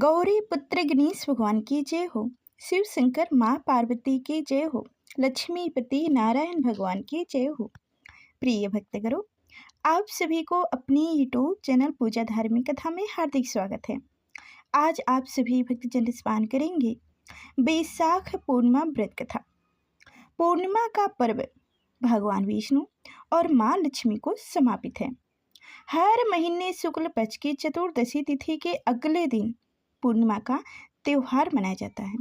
गौरी पुत्र गणेश भगवान की जय हो। शिव शंकर माँ पार्वती की जय हो। लक्ष्मीपति नारायण भगवान की जय हो। प्रिय भक्तगणों, आप सभी को अपनी यूट्यूब चैनल पूजा धार्मिक कथा में हार्दिक स्वागत है। आज आप सभी भक्तजन स्मरण करेंगे बैसाख पूर्णिमा व्रत कथा। पूर्णिमा का पर्व भगवान विष्णु और माँ लक्ष्मी को समर्पित है। हर महीने शुक्ल पक्ष की चतुर्दशी तिथि के अगले दिन पूर्णिमा का त्योहार मनाया जाता है।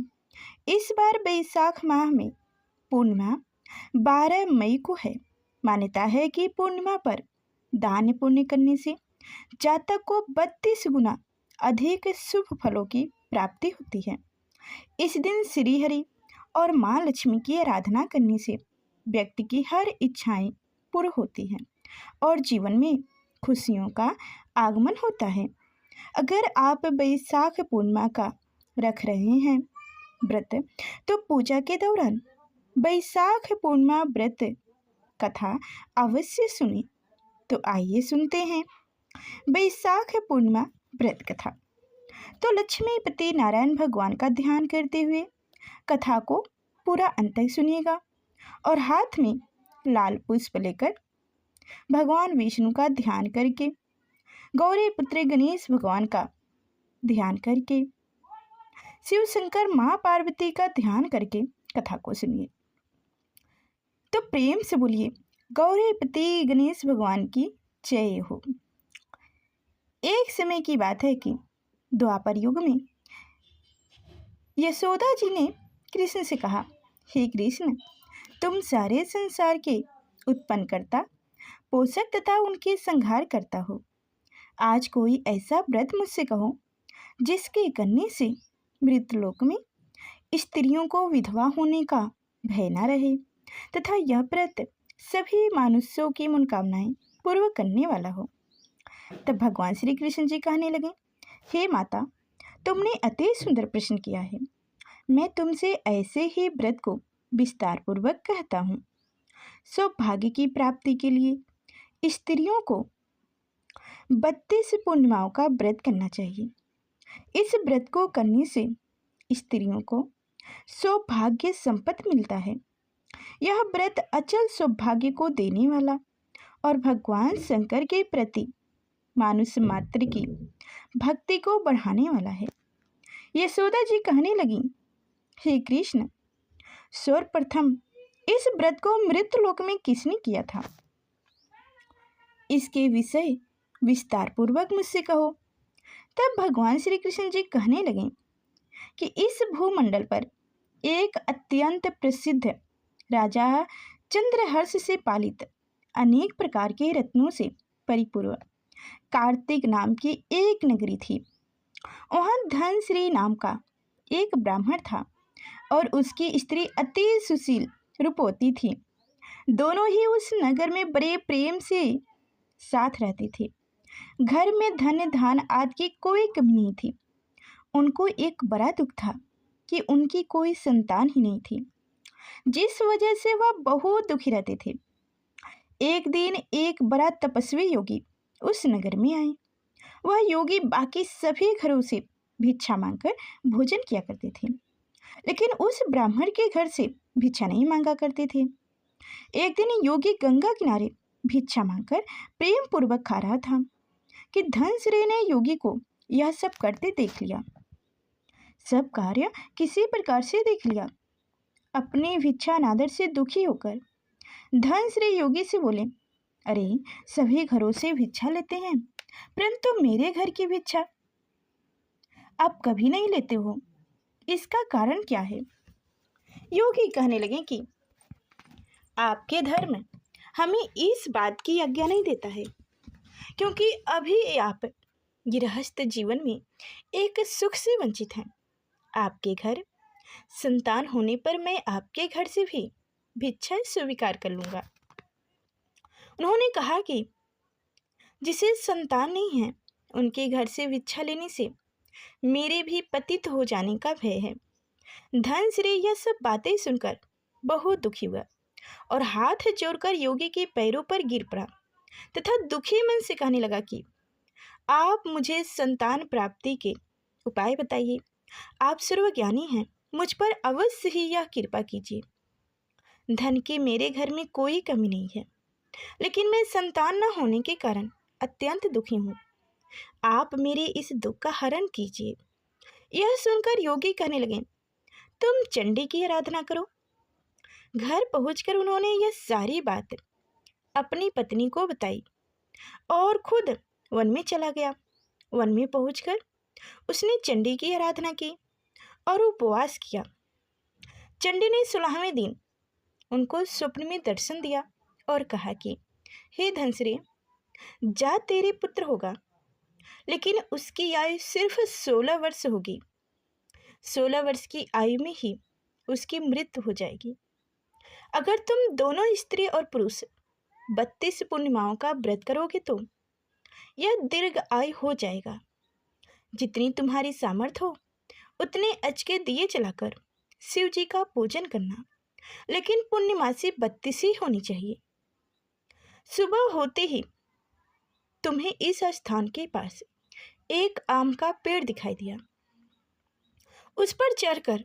इस बार बैसाख माह में पूर्णिमा 12 मई को है। मान्यता है कि पूर्णिमा पर दान पुण्य करने से जातक को 32 गुना अधिक शुभ फलों की प्राप्ति होती है। इस दिन श्री हरि और माँ लक्ष्मी की आराधना करने से व्यक्ति की हर इच्छाएं पूर्ण होती हैं और जीवन में खुशियों का आगमन होता है। अगर आप बैसाख पूर्णिमा का रख रहे हैं व्रत, तो पूजा के दौरान बैसाख पूर्णिमा व्रत कथा अवश्य सुने। तो आइए सुनते हैं बैसाख पूर्णिमा व्रत कथा। तो लक्ष्मीपति नारायण भगवान का ध्यान करते हुए कथा को पूरा अंत तक सुनिएगा और हाथ में लाल पुष्प लेकर भगवान विष्णु का ध्यान करके, गौरी पुत्र गणेश भगवान का ध्यान करके, शिव शंकर माँ पार्वती का ध्यान करके कथा को सुनिए। तो प्रेम से बोलिए गौरी पुत्र गणेश भगवान की जय हो। एक समय की बात है कि द्वापर युग में यशोदा जी ने कृष्ण से कहा, हे कृष्ण, तुम सारे संसार के उत्पन्न करता, पोषक तथा उनके संहार करता हो। आज कोई ऐसा व्रत मुझसे कहो जिसके करने से मृतलोक में स्त्रियों को विधवा होने का भय न रहे तथा यह व्रत सभी मनुष्यों की मनोकामनाएं पूर्ण करने वाला हो। तब भगवान श्री कृष्ण जी कहने लगे, हे माता, तुमने अति सुंदर प्रश्न किया है। मैं तुमसे ऐसे ही व्रत को विस्तार पूर्वक कहता हूँ। सौभाग्य की प्राप्ति के लिए स्त्रियों को 32 पूर्णिमाओं का व्रत करना चाहिए। इस व्रत को करने से स्त्रियों को सौभाग्य संपत्ति मिलता है। यह व्रत अचल सौभाग्य को देने वाला और भगवान शंकर के प्रति मनुष्य मात्र की भक्ति को बढ़ाने वाला है। यशोदा जी कहने लगी, हे कृष्ण, सर्वप्रथम इस व्रत को मृतलोक में किसने किया था? इसके विषय विस्तार पूर्वक मुझसे कहो। तब भगवान श्री कृष्ण जी कहने लगे कि इस भूमंडल पर एक अत्यंत प्रसिद्ध राजा चंद्रहर्ष से पालित अनेक प्रकार के रत्नों से परिपूर्ण कार्तिक नाम की एक नगरी थी। वहाँ धनश्री नाम का एक ब्राह्मण था और उसकी स्त्री अति सुशील रूपवती थी। दोनों ही उस नगर में बड़े प्रेम से साथ रहते थे। घर में धन धान आदि की कोई कमी नहीं थी। उनको एक बड़ा दुख था कि उनकी कोई संतान ही नहीं थी, जिस वजह से वह बहुत दुखी रहते थे। एक दिन एक बड़ा तपस्वी योगी उस नगर में आए। वह योगी बाकी सभी घरों से भिक्षा मांगकर भोजन किया करते थे, लेकिन उस ब्राह्मण के घर से भिक्षा नहीं मांगा करते थे। एक दिन योगी गंगा किनारे भिक्षा मांगकर प्रेम पूर्वक खा रहा था कि धनश्री ने योगी को यह सब करते देख लिया। सब कार्य किसी प्रकार से देख लिया। अपने भिक्षा नादर से दुखी होकर धनश्री योगी से बोले, अरे, सभी घरों से भिक्षा लेते हैं, परंतु मेरे घर की भिक्षा आप कभी नहीं लेते हो, इसका कारण क्या है? योगी कहने लगे कि आपके धर्म हमें इस बात की आज्ञा नहीं देता है, क्योंकि अभी आप गृहस्थ जीवन में एक सुख से वंचित हैं। आपके घर संतान होने पर मैं आपके घर से भी भिक्षा स्वीकार कर लूँगा। उन्होंने कहा कि जिसे संतान नहीं है, उनके घर से भिक्षा लेने से मेरे भी पतित हो जाने का भय है। धनश्री यह सब बातें सुनकर बहुत दुखी हुआ और हाथ जोड़कर योगी के पैरों पर गिर पड़ा तथा दुखी मन से कहने लगा कि आप मुझे संतान प्राप्ति के उपाय बताइए। आप सर्वज्ञानी हैं, मुझ पर अवश्य ही यह कृपा कीजिए। धन की मेरे घर में कोई कमी नहीं है, लेकिन मैं संतान न होने के कारण अत्यंत दुखी हूँ। आप मेरे इस दुख का हरण कीजिए। यह सुनकर योगी कहने लगे, तुम चंडी की आराधना करो। घर पहुंचकर उन्होंने यह सारी बात अपनी पत्नी को बताई और खुद वन में चला गया। वन में पहुंचकर उसने चंडी की आराधना की और उपवास किया। चंडी ने 16वें दिन उनको स्वप्न में दर्शन दिया और कहा कि हे धनश्री, जा तेरे पुत्र होगा, लेकिन उसकी आयु सिर्फ 16 वर्ष होगी। 16 वर्ष की आयु में ही उसकी मृत्यु हो जाएगी। अगर तुम दोनों स्त्री और पुरुष 32 पूर्णिमाओं का व्रत करोगे तो यह दीर्घ आयु हो जाएगा। जितनी तुम्हारी सामर्थ्य हो उतने अच के दिए जलाकर शिव जी का पूजन करना, लेकिन पूर्णिमासी 32 ही होनी चाहिए। सुबह होते ही तुम्हें इस स्थान के पास एक आम का पेड़ दिखाई दिया। उस पर चढ़कर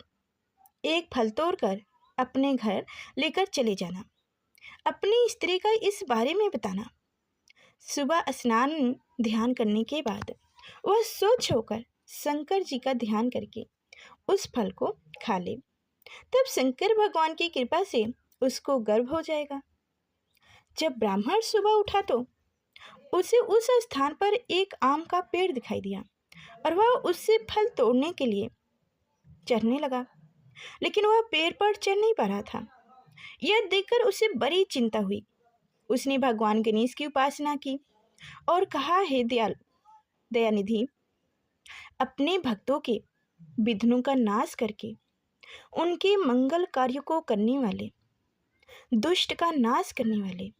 एक फल तोड़कर अपने घर लेकर चले जाना। अपनी स्त्री का इस बारे में बताना। सुबह स्नान ध्यान करने के बाद वह स्वच्छ होकर शंकर जी का ध्यान करके उस फल को खा ले। तब शंकर भगवान की कृपा से उसको गर्भ हो जाएगा। जब ब्राह्मण सुबह उठा तो उसे उस स्थान पर एक आम का पेड़ दिखाई दिया और वह उससे फल तोड़ने के लिए चढ़ने लगा, लेकिन वह पेड़ पर चढ़ नहीं पा रहा था। यह देखकर उसे बड़ी चिंता हुई। उसने भगवान गणेश की उपासना की और कहा, हे दयानिधि, अपने भक्तों के विघ्नों का नाश करके उनके मंगल कार्य को करने वाले, दुष्ट का नाश करने वाले,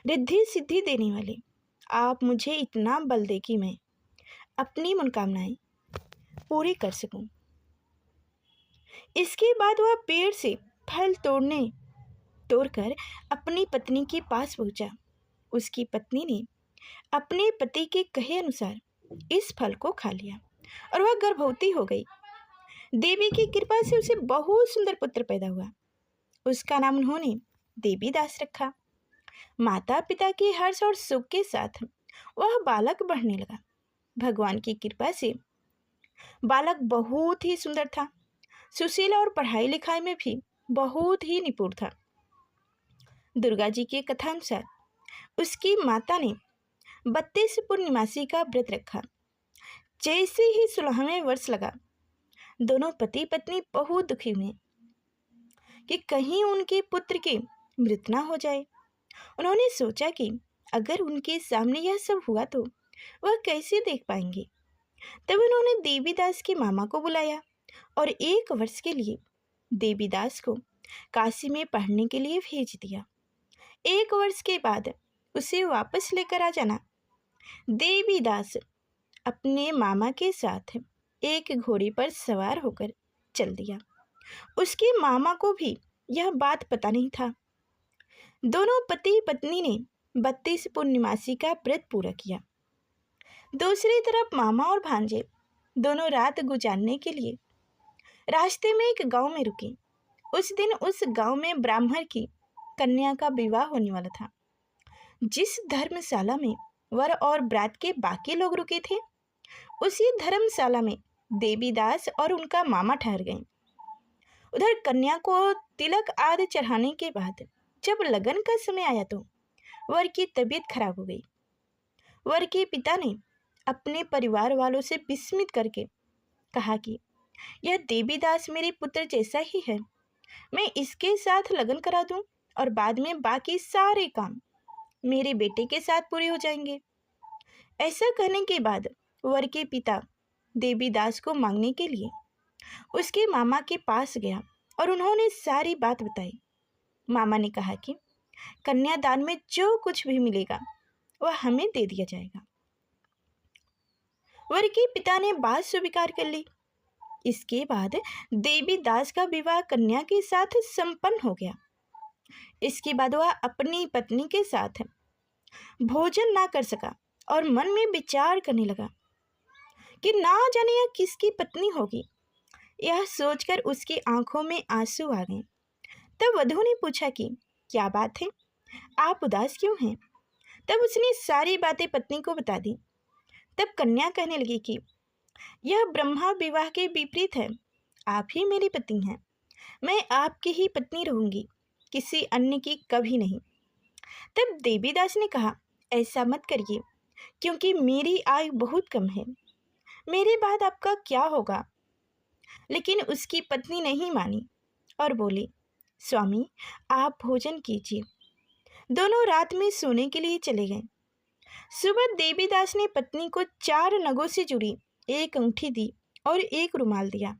रिद्धि सिद्धि देने वाले, आप मुझे इतना बल दे कि मैं अपनी मनोकामनाएं पूरी कर सकूं। इसके बाद वह पेड़ से फल तोड़कर अपनी पत्नी के पास पहुंचा। उसकी पत्नी ने अपने पति के कहे अनुसार इस फल को खा लिया और वह गर्भवती हो गई। देवी की कृपा से उसे बहुत सुंदर पुत्र पैदा हुआ। उसका नाम उन्होंने देवीदास रखा। माता पिता के हर्ष और सुख के साथ वह बालक बढ़ने लगा। भगवान की कृपा से बालक बहुत ही सुंदर था, सुशील और पढ़ाई लिखाई में भी बहुत ही निपुण था। दुर्गा जी के कथानुसार उसकी माता ने 32 पूर्णिमासी का व्रत रखा। जैसे ही 16वें वर्ष लगा, दोनों पति पत्नी बहुत दुखी हुए कि कहीं उनके पुत्र की मृत्यु ना हो जाए। उन्होंने सोचा कि अगर उनके सामने यह सब हुआ तो वह कैसे देख पाएंगे। तब उन्होंने देवीदास के मामा को बुलाया और 1 वर्ष के लिए देवीदास को काशी में पढ़ने के लिए भेज दिया। 1 वर्ष के बाद उसे वापस लेकर आ जाना। देवीदास अपने मामा के साथ एक घोड़े पर सवार होकर चल दिया। उसके मामा को भी यह बात पता नहीं था। दोनों पति पत्नी ने 32 पूर्णिमासी का व्रत पूरा किया। दूसरी तरफ मामा और भांजे दोनों रात गुजारने के लिए रास्ते में एक गांव में रुके। उस दिन उस गांव में ब्राह्मण की कन्या का विवाह होने वाला था। जिस धर्मशाला में वर और बरात के बाकी लोग रुके थे, उसी धर्मशाला में देवीदास और उनका मामा ठहर गए। उधर कन्या को तिलक आदि चढ़ाने के बाद जब लगन का समय आया तो वर की तबीयत खराब हो गई। वर के पिता ने अपने परिवार वालों से विस्मित करके कहा कि यह देवीदास मेरे पुत्र जैसा ही है, मैं इसके साथ लगन करा दूं और बाद में बाकी सारे काम मेरे बेटे के साथ पूरे हो जाएंगे। ऐसा कहने के बाद वर के पिता देवीदास को मांगने के लिए उसके मामा के पास गया और उन्होंने सारी बात बताई। मामा ने कहा कि कन्यादान में जो कुछ भी मिलेगा वह हमें दे दिया जाएगा। वर के पिता ने बात स्वीकार कर ली। इसके बाद देवीदास का विवाह कन्या के साथ संपन्न हो गया। इसके बाद वह अपनी पत्नी के साथ भोजन ना कर सका और मन में विचार करने लगा कि ना जाने यह किसकी पत्नी होगी। यह सोचकर उसकी आंखों में आंसू आ गए। तब वधू ने पूछा कि क्या बात है, आप उदास क्यों हैं? तब उसने सारी बातें पत्नी को बता दी। तब कन्या कहने लगी कि यह ब्रह्मा विवाह के विपरीत है। आप ही मेरी पत्नी हैं। मैं आपकी ही पत्नी रहूंगी, किसी अन्य की कभी नहीं। तब देवीदास ने कहा, ऐसा मत करिए, क्योंकि मेरी आयु बहुत कम है। मेरे बाद आपका क्या होगा? लेकिन उसकी पत्नी नहीं मानी और बोली, स्वामी, आप भोजन कीजिए। दोनों रात में सोने के लिए चले गए। सुबह देवीदास ने पत्नी को 4 नगों से जुड़ी एक अंगूठी दी और एक रुमाल दिया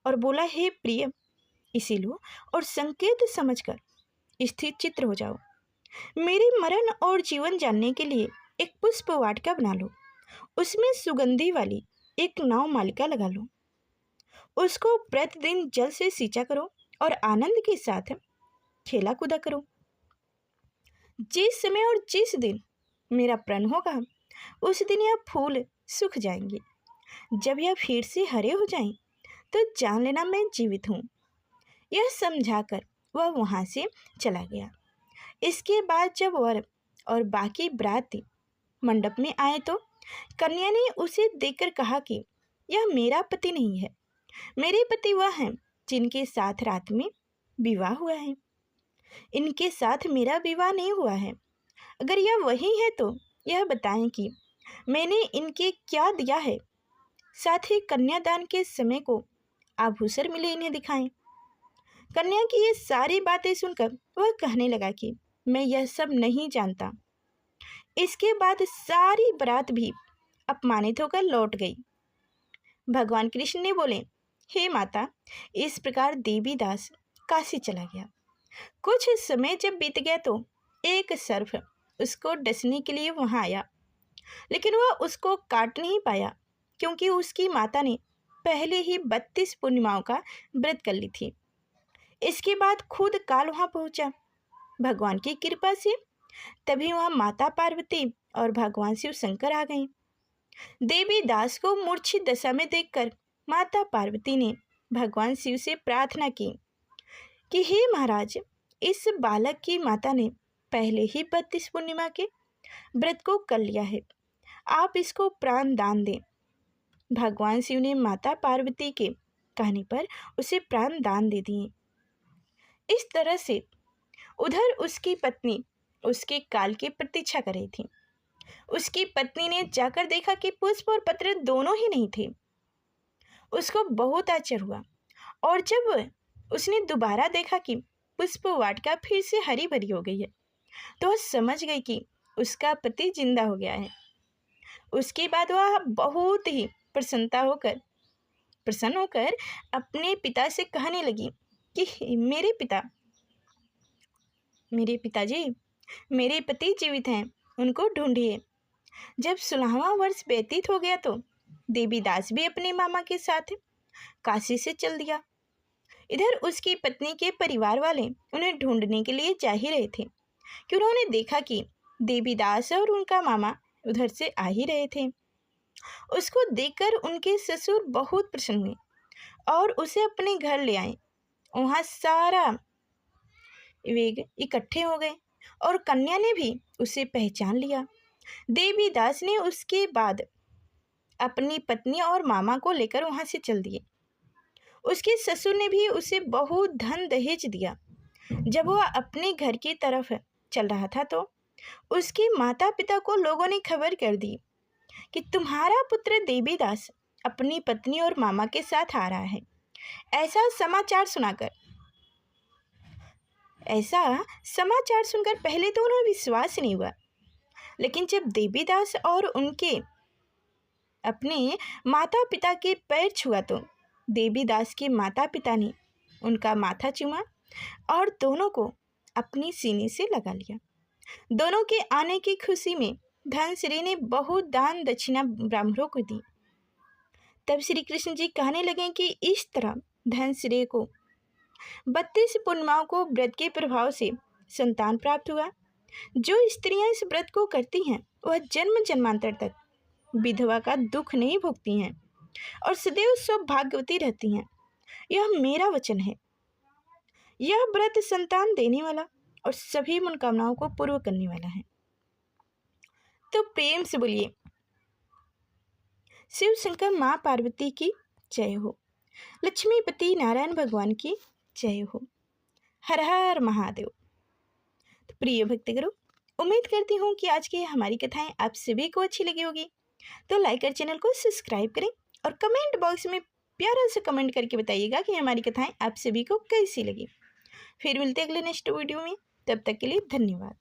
और बोला, हे प्रिय, इसे लो और संकेत समझकर स्थिर चित्र हो जाओ। मेरे मरण और जीवन जानने के लिए एक पुष्प वाटिका बना लो। उसमें सुगंधी वाली एक नाव मालिका लगा लो। उसको प्रतिदिन जल से सींचा करो और आनंद के साथ खेला कूदा करो। जिस समय और जिस दिन मेरा प्रण होगा, उस दिन यह फूल सूख जाएंगे। जब यह फिर से हरे हो जाएं, तो जान लेना मैं जीवित हूँ। यह समझाकर वह वहाँ से चला गया। इसके बाद जब वर और बाकी बाराती मंडप में आए तो कन्या ने उसे देखकर कहा कि यह मेरा पति नहीं है। मेरे पति वह हैं जिनके साथ रात में विवाह हुआ है। इनके साथ मेरा विवाह नहीं हुआ है। अगर यह वही है तो यह बताएं कि मैंने इनके क्या दिया है। साथ ही कन्यादान के समय को आभूषण मिले इन्हें दिखाएं। कन्या की ये सारी बातें सुनकर वह कहने लगा कि मैं यह सब नहीं जानता। इसके बाद सारी बारात भी अपमानित होकर लौट गई। भगवान कृष्ण ने बोले, हे माता, इस प्रकार देवीदास काशी चला गया। कुछ समय जब बीत गया तो एक सर्प उसको डसने के लिए वहां आया, लेकिन वह उसको काट नहीं पाया, क्योंकि उसकी माता ने पहले ही 32 पूर्णिमाओं का व्रत कर ली थी। इसके बाद खुद काल वहां पहुंचा भगवान की कृपा से। तभी वहां माता पार्वती और भगवान शिव शंकर आ गए। देवीदास को मूर्छित दशा में देखकर माता पार्वती ने भगवान शिव से प्रार्थना की कि हे महाराज, इस बालक की माता ने पहले ही 32 पूर्णिमा के व्रत को कर लिया है, आप इसको प्राण दान दें। भगवान शिव ने माता पार्वती के कहने पर उसे प्राण दान दे दिए। इस तरह से उधर उसकी पत्नी उसके काल की प्रतीक्षा कर रही थी। उसकी पत्नी ने जाकर देखा कि पुष्प और पत्र दोनों ही नहीं थे। उसको बहुत आश्चर्य हुआ और जब उसने दोबारा देखा कि पुष्प वाटिका फिर से हरी भरी हो गई है, तो वह समझ गई कि उसका पति जिंदा हो गया है। उसके बाद वह बहुत ही प्रसन्न होकर अपने पिता से कहने लगी कि मेरे पिताजी, मेरे पति जीवित हैं, उनको ढूंढिए। जब 16वां वर्ष व्यतीत हो गया तो देवीदास भी अपने मामा के साथ काशी से चल दिया। इधर उसकी पत्नी के परिवार वाले उन्हें ढूंढने के लिए जा ही रहे थे कि उन्होंने देखा कि देवीदास और उनका मामा उधर से आ ही रहे थे। उसको देखकर उनके ससुर बहुत प्रसन्न हुए और उसे अपने घर ले आए। वहाँ सारा वेग इकट्ठे हो गए और कन्या ने भी उसे पहचान लिया। देवीदास ने उसके बाद अपनी पत्नी और मामा को लेकर वहाँ से चल दिए। उसके ससुर ने भी उसे बहुत धन दहेज दिया। जब वह अपने घर की तरफ चल रहा था तो उसके माता पिता को लोगों ने खबर कर दी कि तुम्हारा पुत्र देवीदास अपनी पत्नी और मामा के साथ आ रहा है। ऐसा समाचार सुनकर पहले तो उन्हें विश्वास नहीं हुआ, लेकिन जब देवीदास और उनके अपने माता पिता के पैर छुआ तो देवीदास के माता पिता ने उनका माथा चूमा और दोनों को अपनी सीने से लगा लिया। दोनों के आने की खुशी में धनश्री ने बहुत दान दक्षिणा ब्राह्मणों को दी। तब श्री कृष्ण जी कहने लगे कि इस तरह धनश्री को 32 पूर्णिमाओं को व्रत के प्रभाव से संतान प्राप्त हुआ। जो स्त्रियां इस व्रत को करती हैं वह जन्म जन्मांतर तक विधवा का दुख नहीं भोगती हैं और सदैव सौभाग्यवती रहती हैं। यह मेरा वचन है। यह व्रत संतान देने वाला और सभी मनोकामनाओं को पूर्ण करने वाला है। तो प्रेम से बोलिए शिव शंकर माँ पार्वती की जय हो, लक्ष्मीपति नारायण भगवान की जय हो। हर हर महादेव। तो प्रिय भक्तगणों, उम्मीद करती हूँ कि आज की हमारी कथाएं आप सभी को अच्छी लगी होगी। तो लाइक और चैनल को सब्सक्राइब करें और कमेंट बॉक्स में प्यारा से कमेंट करके बताइएगा कि हमारी कथाएं आप सभी को कैसी लगी। फिर मिलते हैं अगले नेक्स्ट वीडियो में। तब तक के लिए धन्यवाद।